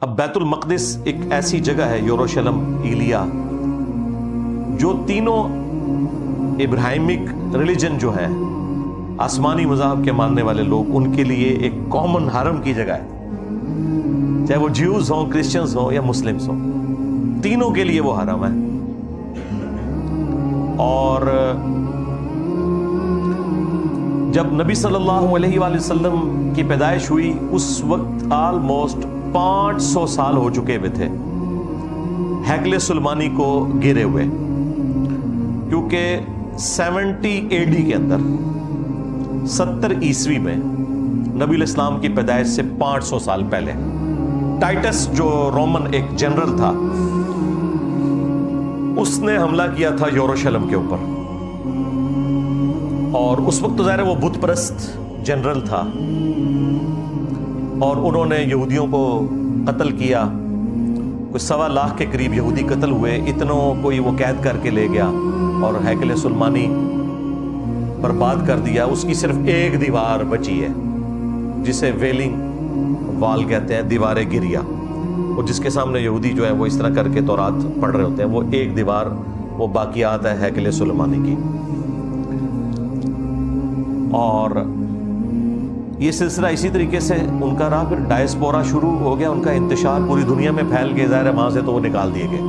اب بیت المقدس ایک ایسی جگہ ہے، یروشلم، ایلیا، جو تینوں ابراہیمک ریلیجن جو ہے، آسمانی مذاہب کے ماننے والے لوگ، ان کے لیے ایک کامن حرم کی جگہ ہے، چاہے وہ جیوز ہوں، کرسچنز ہوں یا مسلمز ہوں، تینوں کے لیے وہ حرم ہے۔ اور جب نبی صلی اللہ علیہ وآلہ وسلم کی پیدائش ہوئی، اس وقت آلموسٹ 500 سال ہو چکے ہوئے تھے ہیکل سلیمانی کو گرے ہوئے، کیونکہ 70 AD کے اندر 70 عیسوی میں نبی الاسلام کی پیدائش سے 500 سال پہلے ٹائٹس جو رومن ایک جنرل تھا، اس نے حملہ کیا تھا یروشلم کے اوپر، اور اس وقت تو ظاہر ہے وہ بت پرست جنرل تھا، اور انہوں نے یہودیوں کو قتل کیا، کوئی 1.25 لاکھ کے قریب یہودی قتل ہوئے، اتنوں کوئی وہ قید کر کے لے گیا اور ہیکل سلیمانی برباد کر دیا۔ اس کی صرف ایک دیوار بچی ہے جسے ویلنگ وال کہتے ہیں، دیوار گریا، اور جس کے سامنے یہودی جو ہے وہ اس طرح کر کے تورات پڑھ رہے ہوتے ہیں، وہ ایک دیوار وہ باقیات ہے ہیکل سلیمانی کی۔ اور یہ سلسلہ اسی طریقے سے ان کا رہا، پھر ڈائسپورا شروع ہو گیا، ان کا انتشار پوری دنیا میں پھیل گیا، ظاہر ہے وہاں سے تو وہ نکال دیے گئے۔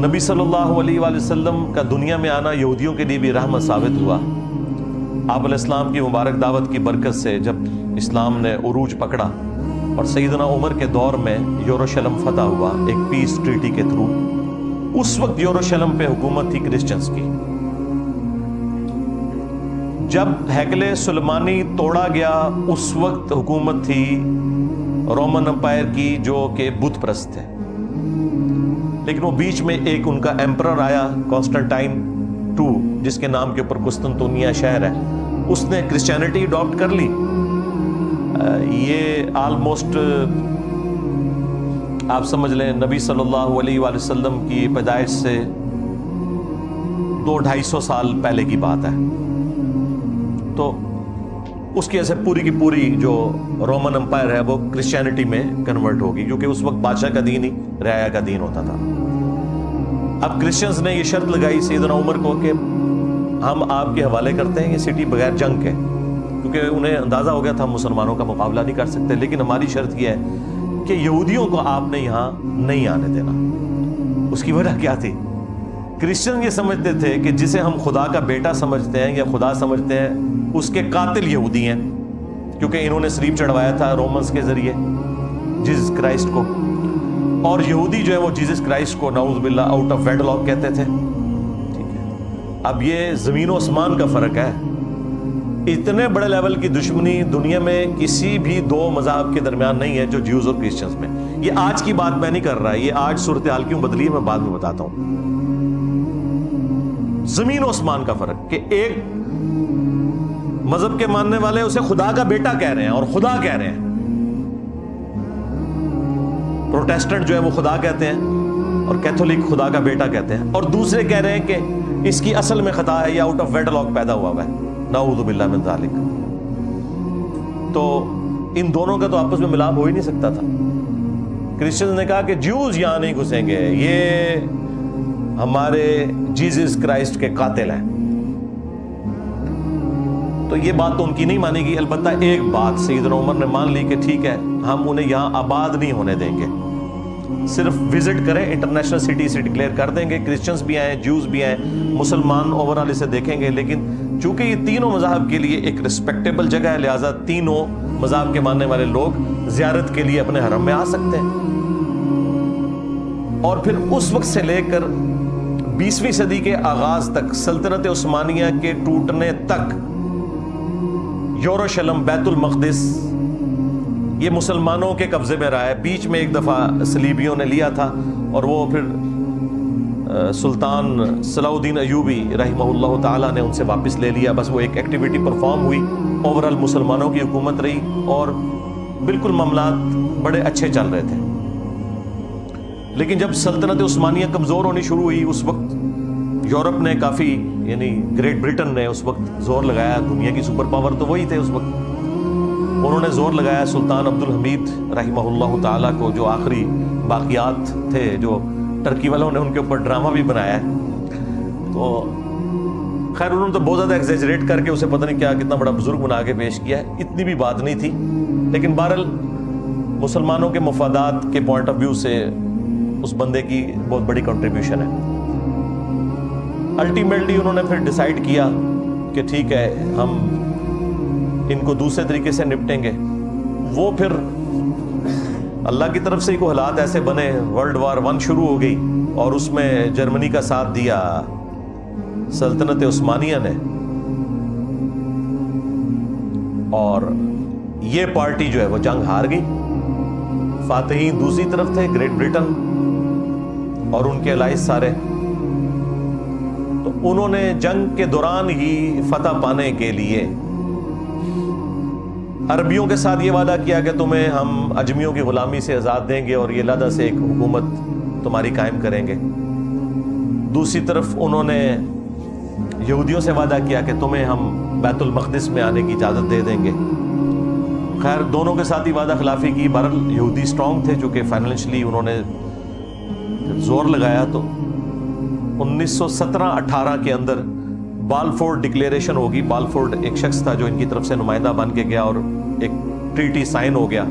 نبی صلی اللہ علیہ وآلہ وسلم کا دنیا میں آنا یہودیوں کے لیے بھی رحمت ثابت ہوا۔ آپ علیہ السلام کی مبارک دعوت کی برکت سے جب اسلام نے عروج پکڑا اور سیدنا عمر کے دور میں یروشلم فتح ہوا ایک پیس ٹریٹی کے تھرو، اس وقت یروشلم پہ حکومت تھی کرسچنز کی۔ جب ہیکل سلیمانی توڑا گیا، اس وقت حکومت تھی رومن امپائر کی، جو کہ بت پرست تھے، لیکن وہ بیچ میں ایک ان کا ایمپرر آیا، کانسٹنٹائن II، جس کے نام کے اوپر قسطنطنیہ شہر ہے، اس نے کرسچینٹی اڈاپٹ کر لی۔ یہ آلموسٹ آپ سمجھ لیں نبی صلی اللہ علیہ وآلہ وسلم کی پیدائش سے 200-250 سال پہلے کی بات ہے۔ تو اس کی وجہ سے پوری کی پوری جو رومن امپائر ہے وہ کرسچینٹی میں کنورٹ ہوگی، کیونکہ اس وقت بادشاہ کا دین ہی رعایا کا دین ہوتا تھا۔ اب کرسچنز نے یہ شرط لگائی سیدنا عمر کو کہ ہم آپ کے حوالے کرتے ہیں یہ سٹی بغیر جنگ کے، کیونکہ انہیں اندازہ ہو گیا تھا مسلمانوں کا مقابلہ نہیں کر سکتے، لیکن ہماری شرط یہ ہے کہ یہودیوں کو آپ نے یہاں نہیں آنے دینا۔ اس کی وجہ کیا تھی؟ کرسچن یہ سمجھتے تھے کہ جسے ہم خدا کا بیٹا سمجھتے ہیں یا خدا سمجھتے ہیں، اس کے قاتل یہودی ہیں، کیونکہ انہوں نے صلیب چڑھوایا تھا رومنز کے ذریعے جیزس کرائسٹ کو، اور یہودی جو ہے وہ جیزس کرائسٹ کو نعوذ باللہ آؤٹ آف ویڈلاک کہتے تھے۔ ٹھیک ہے، اب یہ زمین و آسمان کا فرق ہے۔ اتنے بڑے لیول کی دشمنی دنیا میں کسی بھی دو مذاہب کے درمیان نہیں ہے جو جیوز اور کرسچنز میں۔ یہ آج کی بات میں نہیں کر رہا، یہ آج صورتحال کیوں بدلی ہے میں بعد میں بتاتا ہوں۔ زمین و آسمان کا فرق کہ ایک مذہب کے ماننے والے اسے خدا کا بیٹا کہہ رہے ہیں اور خدا کہہ رہے ہیں، پروٹیسٹنٹ جو ہے وہ خدا کہتے ہیں اور کیتھولک خدا کا بیٹا کہتے ہیں، اور دوسرے کہہ رہے ہیں کہ اس کی اصل میں خطا ہے یا آؤٹ آف ویڈلاک پیدا ہوا ہے، نعوذ باللہ من ذالک۔ تو ان دونوں کا تو آپس میں ملاپ ہو ہی نہیں سکتا تھا۔ کرسچنز نے کہا کہ جیوز یہاں نہیں گھسیں گے، یہ ہمارے جیزس کرائسٹ کے قاتل ہیں۔ تو یہ بات تو ان کی نہیں مانے گی، البتہ ایک بات سیدنا عمر نے مان لی کہ ٹھیک ہے، ہم انہیں یہاں آباد نہیں ہونے دیں گے، صرف وزٹ کریں، انٹرنیشنل سٹی سے ڈکلیئر کر دیں گے، کرسچنز بھی آئیں، جیوز بھی آئیں، مسلمان اوورال اسے دیکھیں گے، لیکن چونکہ یہ تینوں مذاہب کے لیے ایک رسپیکٹیبل جگہ ہے، لہٰذا تینوں مذاہب کے ماننے والے لوگ زیارت کے لیے اپنے حرم میں آ سکتے ہیں۔ اور پھر اس وقت سے لے کر 20ویں صدی کے آغاز تک، سلطنت عثمانیہ کے ٹوٹنے تک، یروشلم، بیت المقدس یہ مسلمانوں کے قبضے میں رہا ہے۔ بیچ میں ایک دفعہ صلیبیوں نے لیا تھا، اور وہ پھر سلطان صلاح الدین ایوبی رحمہ اللہ تعالیٰ نے ان سے واپس لے لیا، بس وہ ایک ایکٹیویٹی پرفارم ہوئی، اوورال مسلمانوں کی حکومت رہی، اور بالکل معاملات بڑے اچھے چل رہے تھے۔ لیکن جب سلطنت عثمانیہ کمزور ہونی شروع ہوئی، اس وقت یورپ نے کافی، یعنی گریٹ برٹن نے اس وقت زور لگایا، دنیا کی سپر پاور تو وہی تھے اس وقت، انہوں نے زور لگایا سلطان عبد الحمید رحمہ اللہ تعالیٰ کو، جو آخری باقیات تھے، جو ٹرکی والوں نے ان کے اوپر ڈرامہ بھی بنایا ہے، تو خیر انہوں نے تو بہت زیادہ ایگزیجریٹ کر کے اسے پتہ نہیں کیا کتنا بڑا بزرگ بنا کے پیش کیا ہے، اتنی بھی بات نہیں تھی، لیکن بہرحال مسلمانوں کے مفادات کے پوائنٹ آف ویو سے اس بندے کی بہت بڑی کنٹریبیوشن ہے۔ الٹیمیٹلی انہوں نے پھر ڈیسائیڈ کیا کہ ٹھیک ہے ہم ان کو دوسرے طریقے سے نپٹیں گے۔ وہ پھر اللہ کی طرف سے ہی کوئی حالات ایسے بنے، ورلڈ وار 1 شروع ہو گئی اور اس میں جرمنی کا ساتھ دیا سلطنت عثمانیہ نے، اور یہ پارٹی جو ہے وہ جنگ ہار گئی۔ فاتحین دوسری طرف تھے، گریٹ برٹن اور ان کے الائز سارے، تو انہوں نے جنگ کے دوران ہی فتح پانے کے لیے عربیوں کے ساتھ یہ وعدہ کیا کہ تمہیں ہم اجمیوں کی غلامی سے آزاد دیں گے اور یہ علیحدہ سے ایک حکومت تمہاری قائم کریں گے۔ دوسری طرف انہوں نے یہودیوں سے وعدہ کیا کہ تمہیں ہم بیت المقدس میں آنے کی اجازت دے دیں گے۔ خیر دونوں کے ساتھ ہی وعدہ خلافی کی، بہرحال یہودی اسٹرانگ تھے چونکہ فائنینشلی انہوں نے زور لگایا، تو 1917-18 کے اندر بالفورڈ ڈکلیریشن ہوگی۔ بالفورڈ ایک شخص تھا جو ان کی طرف سے نمائندہ بن کے گیا اور ایک ٹریٹی سائن ہو گیا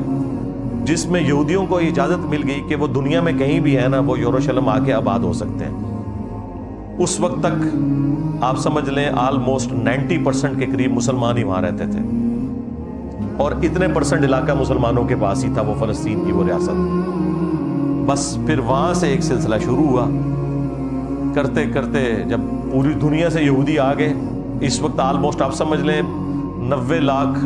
جس میں یہودیوں کو اجازت مل گئی کہ وہ دنیا میں کہیں بھی ہے نا، وہ یروشلم آ کے آباد ہو سکتے ہیں۔ اس وقت تک آپ سمجھ لیں آلموسٹ 90% کے قریب مسلمان ہی وہاں رہتے تھے، اور اتنے پرسنٹ علاقہ مسلمانوں کے پاس ہی تھا، وہ فلسطین کی وہ ریاست۔ بس پھر وہاں سے ایک سلسلہ شروع ہوا، کرتے کرتے جب پوری دنیا سے یہودی آ گئے، اس وقت آلموسٹ آپ سمجھ لیں 90 لاکھ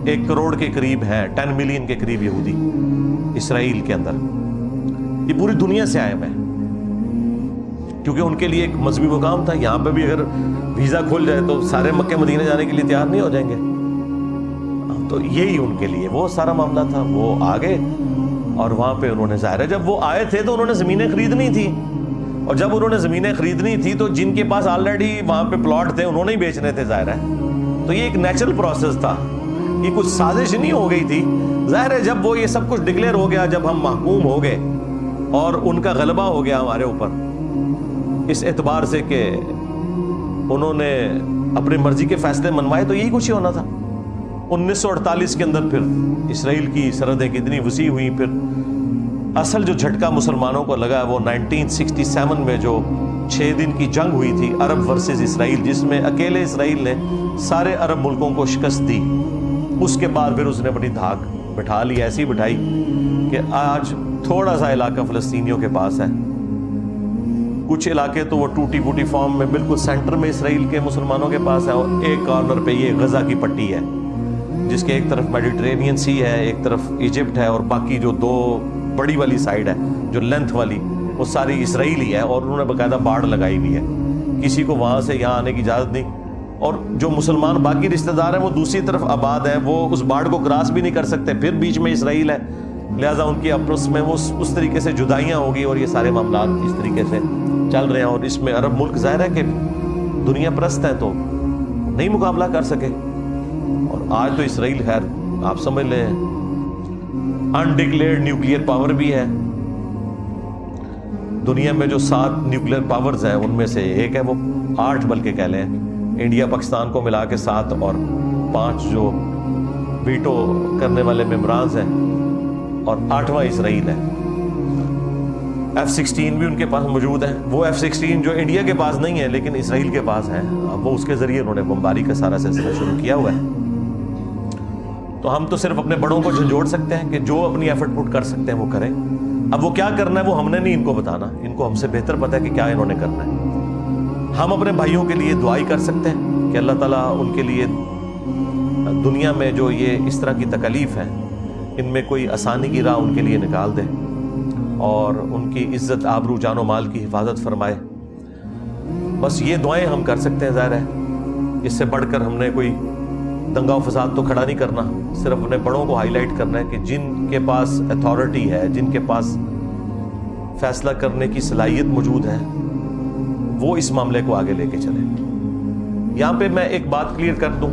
1 کروڑ کے قریب ہیں، 10 ملین کے قریب یہودی اسرائیل کے اندر۔ یہ پوری دنیا سے آئے ہیں کیونکہ ان کے لیے ایک مذہبی مقام تھا۔ یہاں پہ بھی اگر ویزا کھل جائے تو سارے مکہ مدینہ جانے کے لیے تیار نہیں ہو جائیں گے، تو یہی ان کے لیے وہ سارا معاملہ تھا۔ وہ آگے اور وہاں پہ انہوں نے ظاہر ہے جب وہ آئے تھے تو انہوں نے زمینیں خریدنی تھی، اور جب انہوں نے زمینیں خریدنی تھی تو جن کے پاس آلریڈی وہاں پہ پلاٹ تھے انہوں نے ہی بیچنے تھے، ظاہر ہے۔ تو یہ ایک نیچرل پروسیس تھا، یہ کچھ سازش نہیں ہو گئی تھی۔ ظاہر ہے جب وہ یہ سب کچھ ڈکلیئر ہو گیا، جب ہم محکوم ہو گئے اور ان کا غلبہ ہو گیا ہمارے اوپر، اس اعتبار سے کہ انہوں نے اپنی مرضی کے فیصلے منوائے، تو یہی کچھ ہی ہونا تھا۔ 1948 کے اندر پھر اسرائیل کی سرحدیں کتنی وسیع ہوئی۔ پھر اصل جو جھٹکا مسلمانوں کو لگا وہ 1967 میں جو 6 دن کی جنگ ہوئی تھی عرب ورسز اسرائیل، جس میں اکیلے اسرائیل نے سارے عرب ملکوں کو شکست دی۔ اس کے بعد پھر اس نے اپنی دھاک بٹھا لی، ایسی بٹھائی کہ آج تھوڑا سا علاقہ فلسطینیوں کے پاس ہے، کچھ علاقے تو وہ ٹوٹی پوٹی فارم میں بالکل سینٹر میں اسرائیل کے مسلمانوں کے پاس ہے، اور ایک کارنر پہ یہ غزہ کی پٹی ہے جس کے ایک طرف میڈیٹرینین سی ہے، ایک طرف ایجپٹ ہے، اور باقی جو 2 بڑی والی سائیڈ ہے جو لینتھ والی وہ ساری اسرائیل ہی ہے، اور انہوں نے باقاعدہ باڑ لگائی ہوئی ہے، کسی کو وہاں سے یہاں آنے کی اجازت نہیں۔ اور جو مسلمان باقی رشتہ دار ہیں وہ دوسری طرف آباد ہیں، وہ اس باڑ کو کراس بھی نہیں کر سکتے، پھر بیچ میں اسرائیل ہے، لہٰذا ان کی آپس میں وہ اس طریقے سے جدائیاں ہوگی، اور یہ سارے معاملات اس طریقے سے چل رہے ہیں۔ اور اس میں عرب ملک ظاہر ہے کہ دنیا پرست ہیں تو نہیں مقابلہ کر سکے، اور آج تو اسرائیل خیر آپ سمجھ لیں انڈکلیئرڈ نیوکلیئر پاور بھی ہے۔ دنیا میں جو 7 نیوکلیئر پاورز ہیں ان میں سے ایک ہے، وہ 8 بلکہ کہہ لیں، انڈیا پاکستان کو ملا کے 7 اور 5 جو ویٹو کرنے والے ممبرانز ہیں، اور 8واں اسرائیل ہے۔ F-16 بھی ان کے پاس موجود ہے، وہ F-16 جو انڈیا کے پاس نہیں ہے لیکن اسرائیل کے پاس ہے، اب وہ اس کے ذریعے انہوں نے بمباری کا سارا سلسلہ شروع کیا ہوا ہے۔ تو ہم تو صرف اپنے بڑوں کو جھنجھوڑ سکتے ہیں کہ جو اپنی ایفرٹ پٹ کر سکتے ہیں وہ کریں۔ اب وہ کیا کرنا ہے وہ ہم نے نہیں ان کو بتانا، ان کو ہم سے بہتر پتہ ہے کہ کیا انہوں نے کرنا ہے۔ ہم اپنے بھائیوں کے لیے دعائی کر سکتے ہیں کہ اللہ تعالیٰ ان کے لیے دنیا میں جو یہ اس طرح کی تکالیف ہیں ان میں کوئی آسانی کی راہ ان کے لیے نکال دے، اور ان کی عزت آبرو جان و مال کی حفاظت فرمائے۔ بس یہ دعائیں ہم کر سکتے ہیں، ظاہر ہے اس سے بڑھ کر ہم نے کوئی دنگا و فساد تو کھڑا نہیں کرنا، صرف اپنے بڑوں کو ہائی لائٹ کرنا ہے کہ جن کے پاس اتھارٹی ہے، جن کے پاس فیصلہ کرنے کی صلاحیت موجود ہے، وہ اس معاملے کو آگے لے کے چلیں۔ یہاں پہ میں ایک بات کلیئر کر دوں،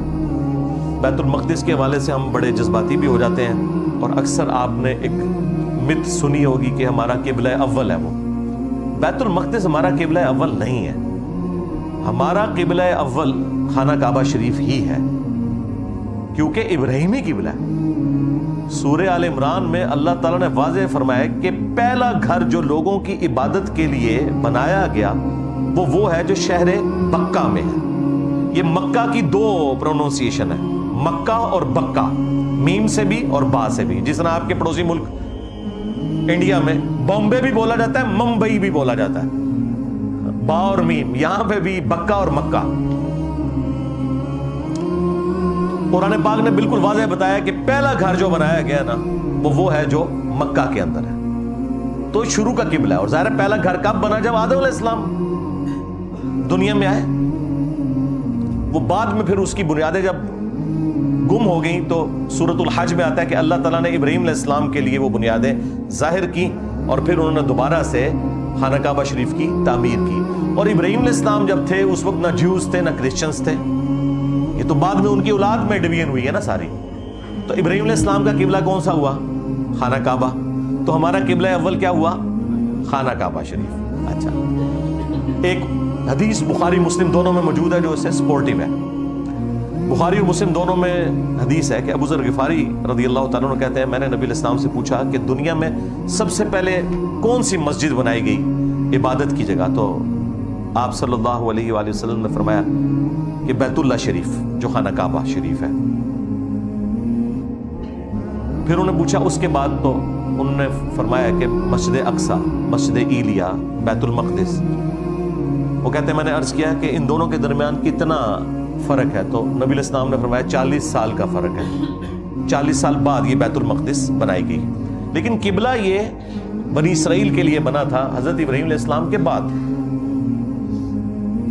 بیت المقدس کے حوالے سے ہم بڑے جذباتی بھی ہو جاتے ہیں، اور اکثر آپ نے ایک مت سنی ہوگی کہ ہمارا قبلہ اول ہے وہ۔ بیت المقدس ہمارا قبلہ اول نہیں ہے، ہمارا قبلہ اول خانہ کعبہ شریف ہی ہے، کیونکہ ابراہیمی قبلہ ہے۔ سورہ آل عمران میں اللہ تعالیٰ نے واضح فرمایا کہ پہلا گھر جو لوگوں کی عبادت کے لیے بنایا گیا وہ ہے جو شہر بکہ میں ہے۔ یہ مکہ کی دو پروننسیشن ہے، مکہ اور بکہ، میم سے بھی اور با سے بھی۔ جس طرح آپ کے پڑوسی ملک انڈیا میں بامبے بھی بولا جاتا ہے، ممبئی بھی بولا جاتا ہے، با اور میم، یہاں پہ بھی بکہ اور مکہ۔ قرآن پاک نے بالکل واضح بتایا کہ پہلا گھر جو بنایا گیا نا وہ ہے جو مکہ کے اندر ہے، تو شروع کا قبلہ ہے۔ اور ظاہر ہے پہلا گھر کب بنا؟ جب آدم علیہ السلام دنیا میں آئے۔ وہ بعد میں پھر اس کی بنیادیں جب گم ہو گئیں تو سورۃ الحج میں آتا ہے کہ اللہ تعالیٰ نے ابراہیم علیہ السلام کے لیے وہ بنیادیں ظاہر کی، اور پھر انہوں نے دوبارہ سے خانہ کعبہ شریف کی تعمیر کی۔ اور ابراہیم علیہ السلام جب تھے اس وقت نہ جیوز تھے نہ کرسچنز تھے، یہ تو بعد میں ان کی اولاد میں ڈویژن ہوئی ہے نا ساری۔ تو ابراہیم علیہ السلام کا قبلہ کون سا ہوا؟ خانہ کعبہ۔ تو ہمارا قبلہ اول کیا ہوا؟ خانہ کعبہ شریف۔ اچھا، ایک حدیث بخاری مسلم دونوں میں موجود ہے جو اس سے سپورٹیو ہے۔ بخاری اور مسلم دونوں میں حدیث ہے کہ ابو ذر غفاری رضی اللہ تعالیٰ عنہ کہتے ہیں میں نے نبی علیہ السلام سے پوچھا کہ دنیا میں سب سے پہلے کون سی مسجد بنائی گئی عبادت کی جگہ؟ تو آپ صلی اللہ علیہ وآلہ وسلم نے فرمایا کہ بیت اللہ شریف جو خانہ کعبہ شریف ہے۔ پھر انہوں نے پوچھا اس کے بعد، تو انہوں نے فرمایا کہ مسجد اقصی، مسجد ایلیا، بیت المقدس۔ وہ کہتے ہیں میں نے عرض کیا کہ ان دونوں کے درمیان کتنا فرق ہے؟ تو نبی علیہ السلام نے فرمایا 40 سال کا فرق ہے، 40 سال بعد یہ بیت المقدس بنائی گئی۔ لیکن قبلہ یہ بنی اسرائیل کے لیے بنا تھا حضرت ابراہیم علیہ السلام کے بعد۔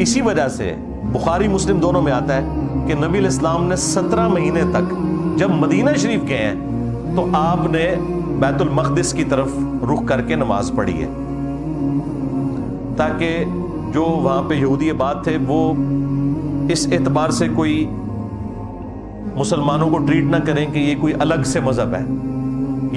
اسی وجہ سے بخاری مسلم دونوں میں آتا ہے کہ نبی علیہ السلام نے 17 مہینے تک جب مدینہ شریف گئے ہیں تو آپ نے بیت المقدس کی طرف رخ کر کے نماز پڑھی ہے، تاکہ جو وہاں پہ یہودی آباد تھے وہ اس اعتبار سے کوئی مسلمانوں کو ٹریٹ نہ کریں کہ یہ کوئی الگ سے مذہب ہے،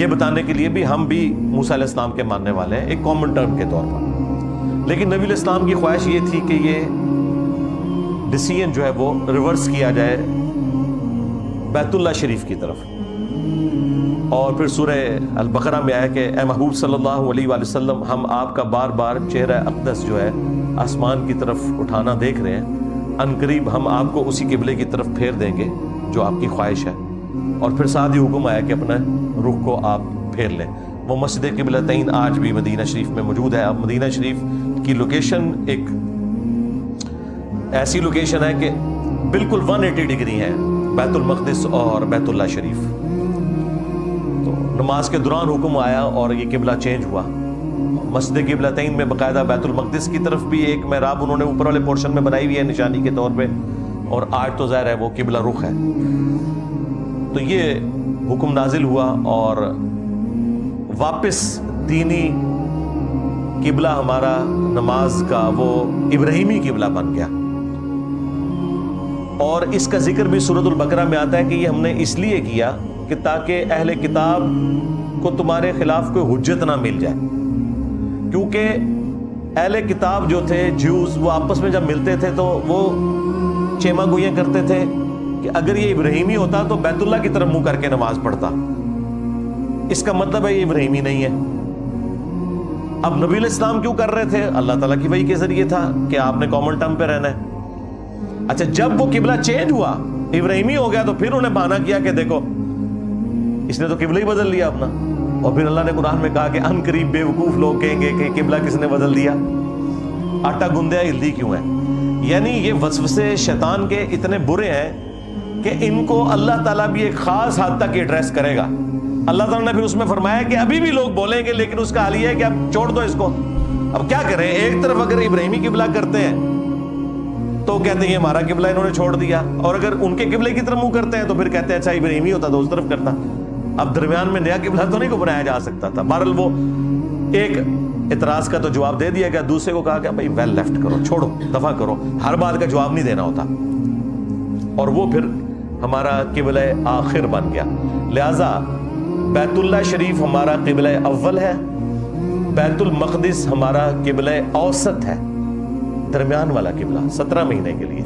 یہ بتانے کے لیے بھی ہم بھی موسیٰ علیہ السلام کے ماننے والے ہیں ایک کامن ٹرم کے طور پر۔ لیکن نبی علیہ السلام کی خواہش یہ تھی کہ یہ ڈیسیژن جو ہے وہ ریورس کیا جائے بیت اللہ شریف کی طرف۔ اور پھر سورہ البقرہ میں آیا کہ اے محبوب صلی اللہ علیہ وآلہ وسلم، ہم آپ کا بار بار چہرہ اقدس جو ہے آسمان کی طرف اٹھانا دیکھ رہے ہیں، ان قریب ہم آپ کو اسی قبلے کی طرف پھیر دیں گے جو آپ کی خواہش ہے۔ اور پھر ساتھ ہی حکم آیا کہ اپنا رخ کو آپ پھیر لیں۔ وہ مسجد قبلتین آج بھی مدینہ شریف میں موجود ہے۔ اب مدینہ شریف کی لوکیشن ایک ایسی لوکیشن ہے کہ بالکل 180 ڈگری ہے بیت المقدس اور بیت اللہ شریف۔ تو نماز کے دوران حکم آیا اور یہ قبلہ چینج ہوا۔ مسجد قبلتین میں باقاعدہ بیت المقدس کی طرف بھی ایک محراب انہوں نے اوپر والے پورشن میں بنائی ہوئی ہے نشانی کے طور پہ، اور آج تو ظاہر ہے وہ قبلہ رخ ہے۔ تو یہ حکم نازل ہوا اور واپس دینی قبلہ ہمارا نماز کا وہ ابراہیمی قبلہ بن گیا۔ اور اس کا ذکر بھی سورۃ البقرہ میں آتا ہے کہ یہ ہم نے اس لیے کیا کہ تاکہ اہل کتاب کو تمہارے خلاف کوئی حجت نہ مل جائے، کیونکہ اہل کتاب جو تھے جیوز وہ آپس میں جب ملتے تھے تو وہ چیما گوئیاں کرتے تھے کہ اگر یہ ابراہیمی ہوتا تو بیت اللہ کی طرف منہ کر کے نماز پڑھتا، اس کا مطلب ہے یہ ابراہیمی نہیں ہے۔ اب نبی علیہ السلام کیوں کر رہے تھے؟ اللہ تعالیٰ کی وحی کے ذریعے تھا کہ آپ نے کامن ٹرم پہ رہنا ہے۔ اچھا، جب وہ قبلہ چینج ہوا ابراہیمی ہو گیا تو پھر انہیں بہانا کیا کہ دیکھو اس نے تو قبلہ ہی بدل لیا اپنا۔ اور پھر اللہ نے قرآن میں کہا کہ ان قریب بے وقوف لوگ کہیں گے کہ قبلہ کس نے بدل دیا، آٹا گوندیا ہلدی کیوں ہے۔ یعنی یہ وسوسے شیطان کے اتنے برے ہیں کہ ان کو اللہ تعالیٰ بھی ایک خاص حد تک ایڈریس کرے گا۔ اللہ تعالیٰ نے پھر اس میں فرمایا کہ ابھی بھی لوگ بولیں گے، لیکن اس کا حل یہ ہے کہ اب چھوڑ دو اس کو۔ اب کیا کریں، ایک طرف اگر ابراہیمی قبلہ کرتے ہیں تو کہتے ہیں یہ ہمارا قبلہ انہوں نے چھوڑ دیا، اور اگر ان کے قبلے کی طرف منہ کرتے ہیں تو پھر کہتے ہیں اچھا ابراہیمی ہوتا تو اس طرف کرتا۔ اب درمیان میں نیا قبلہ تو نہیں کو بنایا جا سکتا تھا۔ بہرحال وہ ایک اعتراض کا تو جواب دے دیا گیا، دوسرے کو کہا کہ بھائی ویل لیفٹ کرو، چھوڑو، دفع کرو، ہر بات کا جواب نہیں دینا ہوتا۔ اور وہ پھر ہمارا قبلہ آخر بن گیا. لہذا بیت اللہ شریف ہمارا قبلہ اول ہے, بیت المقدس ہمارا قبلہ اوسط ہے, درمیان والا قبلہ 17 مہینے کے لیے,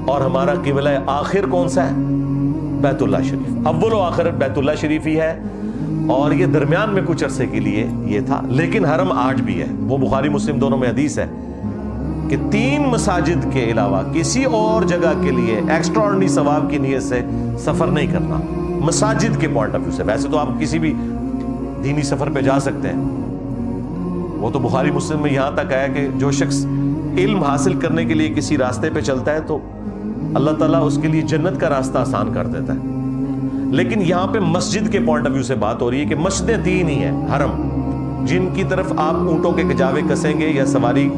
اور ہمارا قبلہ آخر کون سا ہے؟ بیت اللہ شریف. اول و آخر بیت اللہ شریف ہی ہے, اور یہ درمیان میں کچھ عرصے کے لیے یہ تھا. لیکن حرم آج بھی ہے, وہ بخاری مسلم دونوں میں حدیث ہے کہ 3 مساجد کے علاوہ کسی اور جگہ کے لیے ایکسٹرا آرڈنری ثواب کی نیت سے سفر نہیں کرنا, مساجد کے پوائنٹ آف ویو سے. ویسے تو آپ کسی بھی دینی سفر پہ جا سکتے ہیں, وہ تو بخاری مسلم میں یہاں تک آیا کہ جو شخص علم حاصل کرنے کے لیے کسی راستے پہ چلتا ہے تو اللہ تعالیٰ اس کے لیے جنت کا راستہ آسان کر دیتا ہے. لیکن یہاں پہ مسجد کے پوائنٹ آف ویو سے بات ہو رہی ہے کہ مسجدیں 3 ہی ہیں حرم, جن کی طرف آپ اونٹوں کے کجاوے کسیں گے یا سواری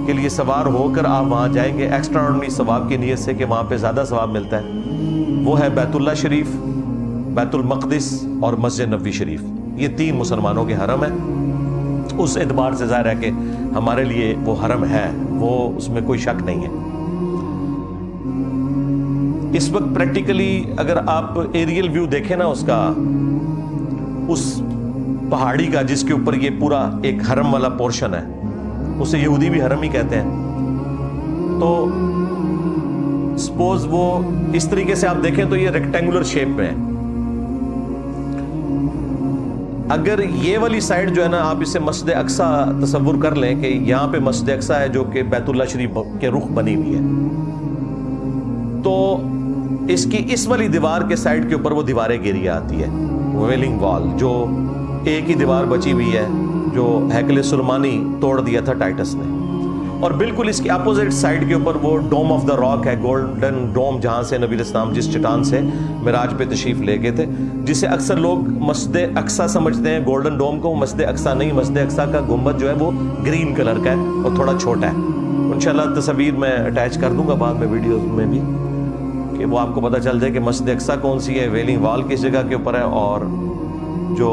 کے لیے سوار ہو کر آپ وہاں جائیں گے ایکسٹرا آرڈنری ثواب کی نیت سے کہ وہاں پہ زیادہ ثواب ملتا ہے. وہ ہے بیت اللہ شریف, بیت المقدس اور مسجد نبوی شریف. یہ 3 مسلمانوں کے حرم ہیں. اس اعتبار سے ظاہر ہے کہ ہمارے لیے وہ حرم ہے, وہ اس میں کوئی شک نہیں ہے. اس وقت پریکٹیکلی اگر آپ ایریل ویو دیکھیں نا اس کا, اس پہاڑی کا جس کے اوپر یہ پورا ایک حرم والا پورشن ہے, اسے یہودی بھی حرم ہی کہتے ہیں, تو سپوز وہ اس طریقے سے آپ دیکھیں تو یہ ریکٹینگولر شیپ میں ہے. اگر یہ والی سائڈ جو ہے نا, آپ اسے مسجد اقصی تصور کر لیں کہ یہاں پہ مسجد اقصی ہے جو کہ بیت اللہ شریف کے رخ بنی ہوئی ہے, تو اس کی اس والی دیوار کے سائڈ کے اوپر وہ دیواریں گھیری آتی ہے, ویلنگ وال, جو ایک ہی دیوار بچی ہوئی ہے جو ہیکل سلیمانی توڑ دیا تھا ٹائٹس نے. اور بالکل اس کی اپوزٹ سائڈ کے اوپر وہ ڈوم آف دا راک ہے, گولڈن ڈوم, جہاں سے نبی الاسلام جس چٹان سے معراج پہ تشریف لے گئے تھے, جسے اکثر لوگ مسجد اقصی سمجھتے ہیں, گولڈن ڈوم کو. مسجد اقصی نہیں, مسجد اقصی کا گنبد جو ہے وہ گرین کلر کا ہے اور تھوڑا چھوٹا ہے. انشاءاللہ تصویر میں اٹیچ کر دوں گا بعد میں ویڈیوز میں بھی, کہ وہ آپ کو پتہ چل جائے کہ مسجد اقصی کون سی ہے, ویلنگ وال کس جگہ کے اوپر ہے, اور جو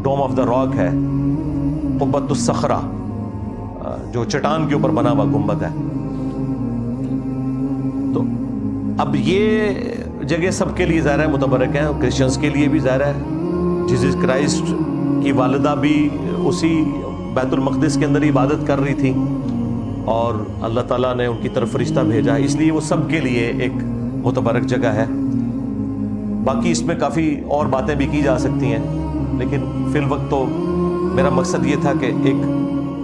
ڈوم آف دا راک ہے قبۃ الصخرہ جو چٹان کے اوپر بنا ہوا گنبد ہے. تو اب یہ جگہ سب کے لیے ظاہر ہے متبرک ہے, کرسچنس کے لیے بھی ظاہر ہے. جیسس کرائسٹ کی والدہ بھی اسی بیت المقدس کے اندر عبادت کر رہی تھی, اور اللہ تعالیٰ نے ان کی طرف فرشتہ بھیجا, اس لیے وہ سب کے لیے ایک متبرک جگہ ہے. باقی اس میں کافی اور باتیں بھی کی جا سکتی ہیں, لیکن فی الوقت تو میرا مقصد یہ تھا کہ ایک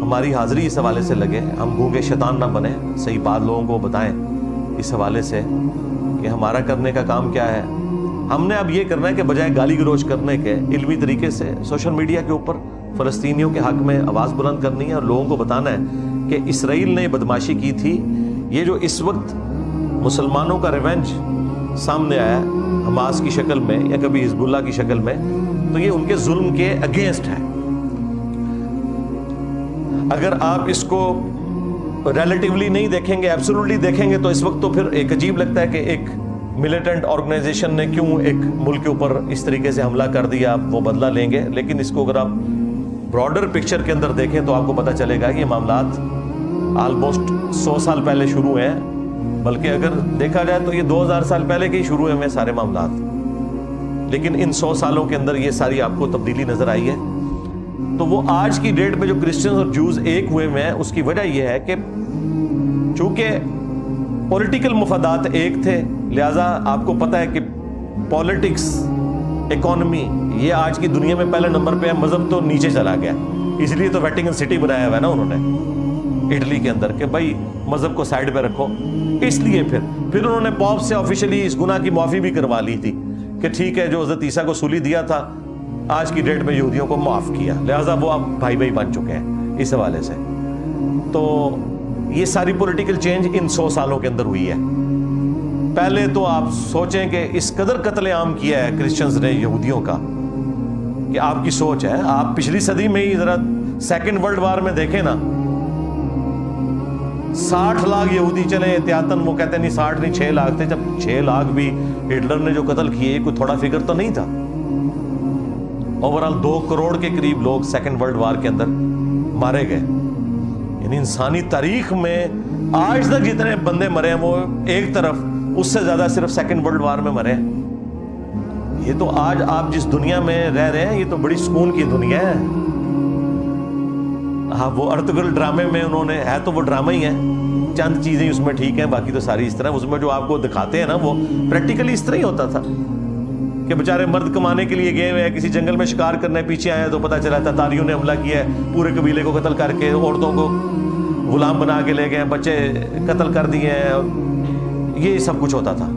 ہماری حاضری اس حوالے سے لگے, ہم گونگے شیطان نہ بنیں, صحیح بات لوگوں کو بتائیں اس حوالے سے کہ ہمارا کرنے کا کام کیا ہے. ہم نے اب یہ کرنا ہے کہ بجائے گالی گلوچ کرنے کے علمی طریقے سے سوشل میڈیا کے اوپر فلسطینیوں کے حق میں آواز بلند کرنی ہے, اور لوگوں کو بتانا ہے کہ اسرائیل نے بدماشی کی تھی. یہ جو اس وقت مسلمانوں کا ریونج سامنے آیا حماس کی شکل میں یا کبھی حزب اللہ کی شکل میں, تو یہ ان کے ظلم کے اگینسٹ ہے. اگر آپ اس کو ریلیٹیولی نہیں دیکھیں گے, ایبسولوٹلی دیکھیں گے, تو اس وقت تو پھر ایک عجیب لگتا ہے کہ ایک ملیٹنٹ آرگنائزیشن نے کیوں ایک ملک کے اوپر اس طریقے سے حملہ کر دیا, وہ بدلہ لیں گے. لیکن اس کو اگر آپ براڈر پکچر کے اندر دیکھیں تو آپ کو پتہ چلے گا کہ یہ معاملات آلموسٹ 100 سال پہلے شروع ہوئے ہیں, بلکہ اگر دیکھا جائے تو یہ 2000 سال پہلے کے ہی شروع ہوئے ہیں سارے معاملات. لیکن ان 100 سالوں کے اندر یہ ساری آپ کو تبدیلی نظر آئی ہے. تو وہ آج کی ڈیٹ میں جو کرسچنز اور جوز ایک ہوئے ہیں, اس کی وجہ یہ ہے کہ چونکہ پولیٹیکل مفادات ایک تھے, لہٰذا آپ کو پتہ ہے کہ پولیٹکس, اکانومی, یہ آج کی دنیا میں پہلے نمبر پہ ہے, مذہب تو نیچے چلا گیا. اس لیے تو ویٹیکن سٹی بنایا ہوا ہے نا انہوں نے اٹلی کے اندر, کہ بھائی مذہب کو سائڈ پہ رکھو. اس لیے پھر انہوں نے پوپ سے آفیشلی اس گناہ کی معافی بھی کروا لی تھی کہ ٹھیک ہے, جو حضرت عیسیٰ کو سولی دیا تھا آج کی ڈیٹ میں یہودیوں کو معاف کیا, لہٰذا وہ اب بھائی بھائی بن چکے ہیں اس حوالے سے. تو یہ ساری پولیٹیکل چینج ان 100 سالوں کے اندر ہوئی ہے. پہلے تو آپ سوچیں کہ اس قدر قتل عام کیا ہے کرسچنز نے یہودیوں کا کہ آپ کی سوچ ہے. آپ پچھلی صدی میں ہی ذرا سیکنڈ ورلڈ وار میں دیکھیں نا, 60 لاکھ یہودی چلے احتیاطاً, وہ کہتے ہیں نہیں 60 نہیں 6 لاکھ تھے. جب 6 لاکھ بھی ہٹلر نے جو قتل کیے کوئی تھوڑا فگر تو نہیں تھا. اوورال 2 کروڑ کے قریب لوگ سیکنڈ ورلڈ وار کے اندر مارے گئے. یعنی انسانی تاریخ میں آج تک جتنے بندے مرے ہیں وہ ایک طرف اس سے زیادہ صرف سیکنڈ ورلڈ وار میں مرے ہیں. یہ تو آج آپ جس دنیا میں رہ رہے ہیں یہ تو بڑی سکون کی دنیا ہے. ہاں وہ ارطغرل ڈرامے میں انہوں نے, ہے تو وہ ڈرامہ ہی ہے, چند چیزیں اس میں ٹھیک ہیں, باقی تو ساری اس طرح. اس میں جو آپ کو دکھاتے ہیں نا وہ پریکٹیکلی اس طرح ہی ہوتا تھا کہ بیچارے مرد کمانے کے لیے گئے ہوئے ہیں, کسی جنگل میں شکار کرنے پیچھے آئے تو پتہ چلا تاتاریوں نے حملہ کیا ہے, پورے قبیلے کو قتل کر کے عورتوں کو غلام بنا کے لے گئے, بچے قتل کر دیے ہیں, اور یہ سب کچھ ہوتا تھا.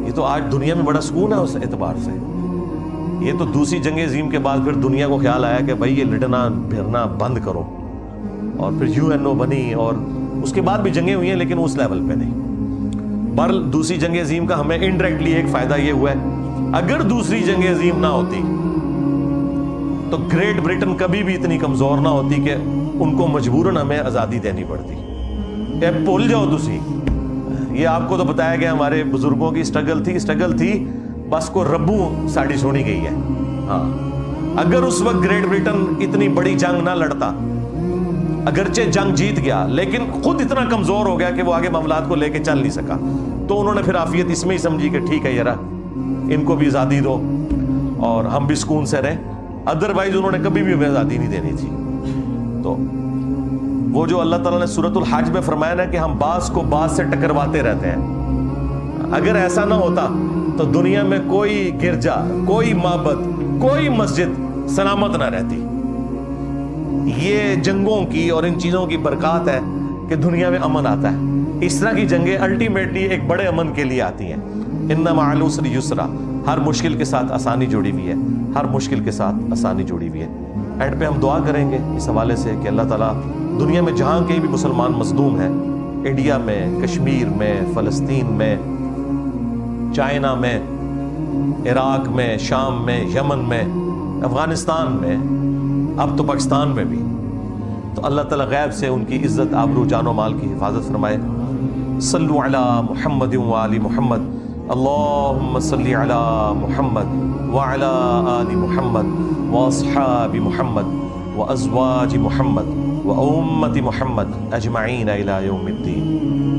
یہ تو آج دنیا میں بڑا سکون ہے اس اعتبار سے. یہ تو دوسری جنگ عظیم کے بعد پھر دنیا کو خیال آیا کہ بھائی یہ لٹنا پھرنا بند کرو, اور پھر UN بنی, اور اس کے بعد بھی جنگیں ہوئی ہیں لیکن اس لیول پہ نہیں. بہرحال دوسری جنگ عظیم کا ہمیں انڈائریکٹلی ایک فائدہ یہ ہوا ہے, اگر دوسری جنگ عظیم نہ ہوتی تو گریٹ برٹن کبھی بھی اتنی کمزور نہ ہوتی کہ ان کو مجبوراً ہمیں آزادی دینی پڑتی. بھول جاؤ تسی, یہ آپ کو تو بتایا گیا ہمارے بزرگوں کی اسٹرگل تھی, بس کو ربو ساڑی سونی گئی ہے. ہاں اگر اس وقت گریٹ برٹن اتنی بڑی جنگ نہ لڑتا, اگرچہ جنگ جیت گیا لیکن خود اتنا کمزور ہو گیا کہ وہ آگے معاملات کو لے کے چل نہیں سکا, تو انہوں نے پھر عافیت اس میں ہی سمجھی کہ ٹھیک ہے یار ان کو بھی آزادی دو اور ہم بھی سکون سے رہیں. ادروائز انہوں نے کبھی بھی ہمیں آزادی نہیں دینی تھی. تو وہ جو اللہ تعالیٰ نے سورۃ الحج میں فرمایا نا کہ ہم بعض کو بعض سے ٹکرواتے رہتے ہیں, اگر ایسا نہ ہوتا تو دنیا میں کوئی گرجا, کوئی معبد, کوئی مسجد سلامت نہ رہتی. یہ جنگوں کی اور ان چیزوں کی برکات ہے کہ دنیا میں امن آتا ہے. اس طرح کی جنگیں الٹیمیٹلی ایک بڑے امن کے لیے آتی ہیں. ان مع العسر یسرا, ہر مشکل کے ساتھ آسانی جڑی ہوئی ہے, ہر مشکل کے ساتھ آسانی جڑی ہوئی ہے. اینڈ پہ ہم دعا کریں گے اس حوالے سے کہ اللہ تعالیٰ دنیا میں جہاں کہیں بھی مسلمان مظلوم ہیں, انڈیا میں, کشمیر میں, فلسطین میں, چائنا میں, عراق میں, شام میں, یمن میں, افغانستان میں, اب تو پاکستان میں بھی, تو اللہ تعالیٰ غیب سے ان کی عزت, آبرو, جان و مال کی حفاظت فرمائے. صلو علی محمد و آل محمد, اللہم صلی علی محمد وعلی آل محمد واصحاب محمد وازواج محمد وامت محمد اجمعین الی یوم الدین.